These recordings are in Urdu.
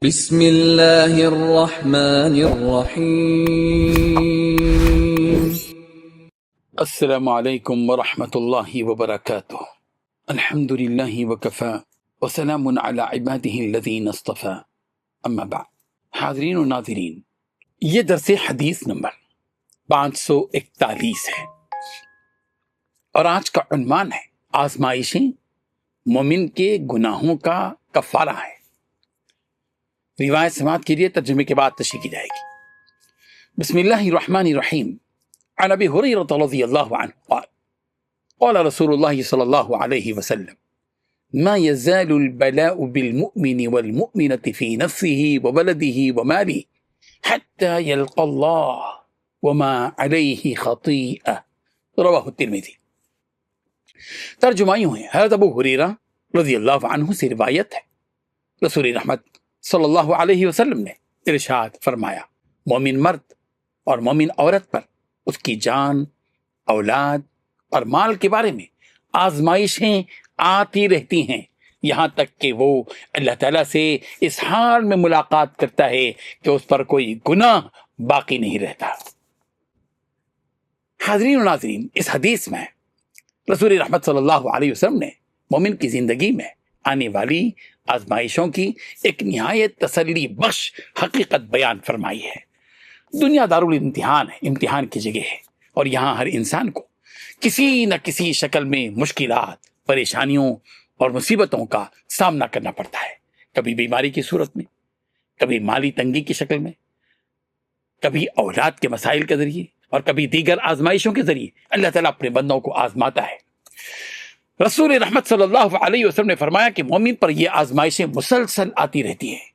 بسم اللہ الرحمن الرحیم۔ السلام علیکم ورحمۃ اللہ وبرکاتہ۔ الحمد للہ وکفی وسلام علی عبادہ الذین اصطفی، اما بعد۔ حاضرین و ناظرین، یہ درس حدیث نمبر 541 ہے اور آج کا عنوان ہے آزمائشیں مومن کے گناہوں کا کفارہ ہے۔ روایت سماعت کے لیے ترجمے کے بعد تشریح کی جائے گی۔ بسم اللہ الرحمن الرحیم۔ عن ابی ہریرہ رضی اللہ عنہ قال قال رسول اللہ صلی اللہ علیہ وسلم ما يزال البلاء بالمؤمن والمؤمنة في نفسه وولده وماله حتى يلقى الله وما عليه خطيئة، رواہ الترمذی۔ ترجمہ یوں ہے، حضرت ابو ہریرہ رضی اللہ عنہ سے روایت ہے، رسول رحمت صلی اللہ علیہ وسلم نے ارشاد فرمایا، مومن مرد اور مومن عورت پر اس کی جان، اولاد اور مال کے بارے میں آزمائشیں آتی رہتی ہیں، یہاں تک کہ وہ اللہ تعالیٰ سے اس حال میں ملاقات کرتا ہے کہ اس پر کوئی گناہ باقی نہیں رہتا۔ حاضرین و ناظرین، اس حدیث میں رسول رحمت صلی اللہ علیہ وسلم نے مومن کی زندگی میں آنے والی آزمائشوں کی ایک نہایت تسلی بخش حقیقت بیان فرمائی ہے۔ دنیا دارالامتحان ہے، امتحان کی جگہ ہے، اور یہاں ہر انسان کو کسی نہ کسی شکل میں مشکلات، پریشانیوں اور مصیبتوں کا سامنا کرنا پڑتا ہے، کبھی بیماری کی صورت میں، کبھی مالی تنگی کی شکل میں، کبھی اولاد کے مسائل کے ذریعے، اور کبھی دیگر آزمائشوں کے ذریعے اللہ تعالیٰ اپنے بندوں کو آزماتا ہے۔ رسول رحمت صلی اللہ علیہ وسلم نے فرمایا کہ مومن پر یہ آزمائشیں مسلسل آتی رہتی ہیں،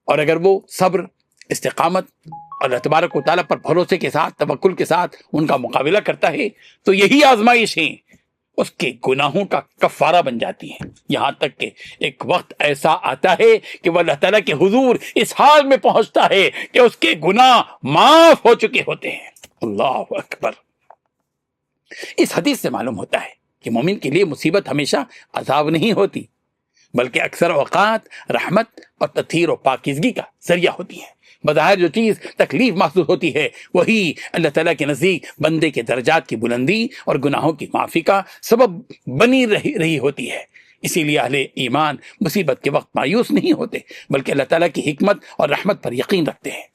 اور اگر وہ صبر، استقامت اور اللہ تبارک و تعالیٰ پر بھروسے کے ساتھ، توکل کے ساتھ ان کا مقابلہ کرتا ہے تو یہی آزمائشیں اس کے گناہوں کا کفارہ بن جاتی ہیں، یہاں تک کہ ایک وقت ایسا آتا ہے کہ وہ اللہ تعالیٰ کے حضور اس حال میں پہنچتا ہے کہ اس کے گناہ معاف ہو چکے ہوتے ہیں۔ اللہ اکبر۔ اس حدیث سے معلوم ہوتا ہے کہ مومن کے لیے مصیبت ہمیشہ عذاب نہیں ہوتی، بلکہ اکثر اوقات رحمت اور تطہیر و پاکیزگی کا ذریعہ ہوتی ہے۔ بظاہر جو چیز تکلیف محسوس ہوتی ہے وہی اللہ تعالیٰ کے نزدیک بندے کے درجات کی بلندی اور گناہوں کی معافی کا سبب بنی رہی ہوتی ہے۔ اسی لیے اہل ایمان مصیبت کے وقت مایوس نہیں ہوتے، بلکہ اللہ تعالیٰ کی حکمت اور رحمت پر یقین رکھتے ہیں۔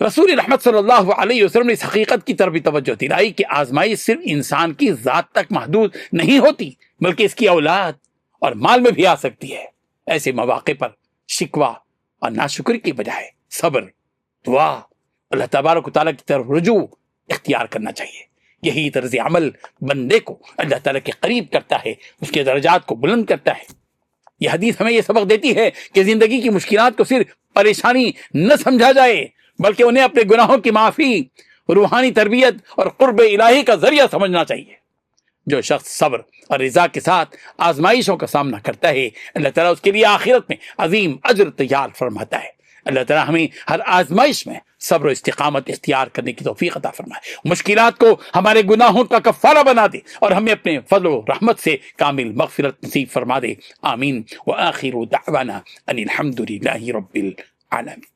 رسول رحمت صلی اللہ علیہ وسلم نے اس حقیقت کی طرف بھی توجہ دلائی کہ آزمائش صرف انسان کی ذات تک محدود نہیں ہوتی، بلکہ اس کی اولاد اور مال میں بھی آ سکتی ہے۔ ایسے مواقع پر شکوہ اور ناشکری کی بجائے صبر، دعا، اللہ تبارک و تعالیٰ کی طرف رجوع اختیار کرنا چاہیے۔ یہی طرز عمل بندے کو اللہ تعالیٰ کے قریب کرتا ہے، اس کے درجات کو بلند کرتا ہے۔ یہ حدیث ہمیں یہ سبق دیتی ہے کہ زندگی کی مشکلات کو صرف پریشانی نہ سمجھا جائے، بلکہ انہیں اپنے گناہوں کی معافی، روحانی تربیت اور قرب الہی کا ذریعہ سمجھنا چاہیے۔ جو شخص صبر اور رضا کے ساتھ آزمائشوں کا سامنا کرتا ہے، اللہ تعالیٰ اس کے لیے آخرت میں عظیم اجر تیار فرماتا ہے۔ اللہ تعالیٰ ہمیں ہر آزمائش میں صبر و استقامت اختیار کرنے کی توفیق عطا فرمائے، مشکلات کو ہمارے گناہوں کا کفارہ بنا دے، اور ہمیں اپنے فضل و رحمت سے کامل مغفرت نصیب فرما دے، آمین۔ وآخر دعوانا ان الحمد للہ رب العالمین۔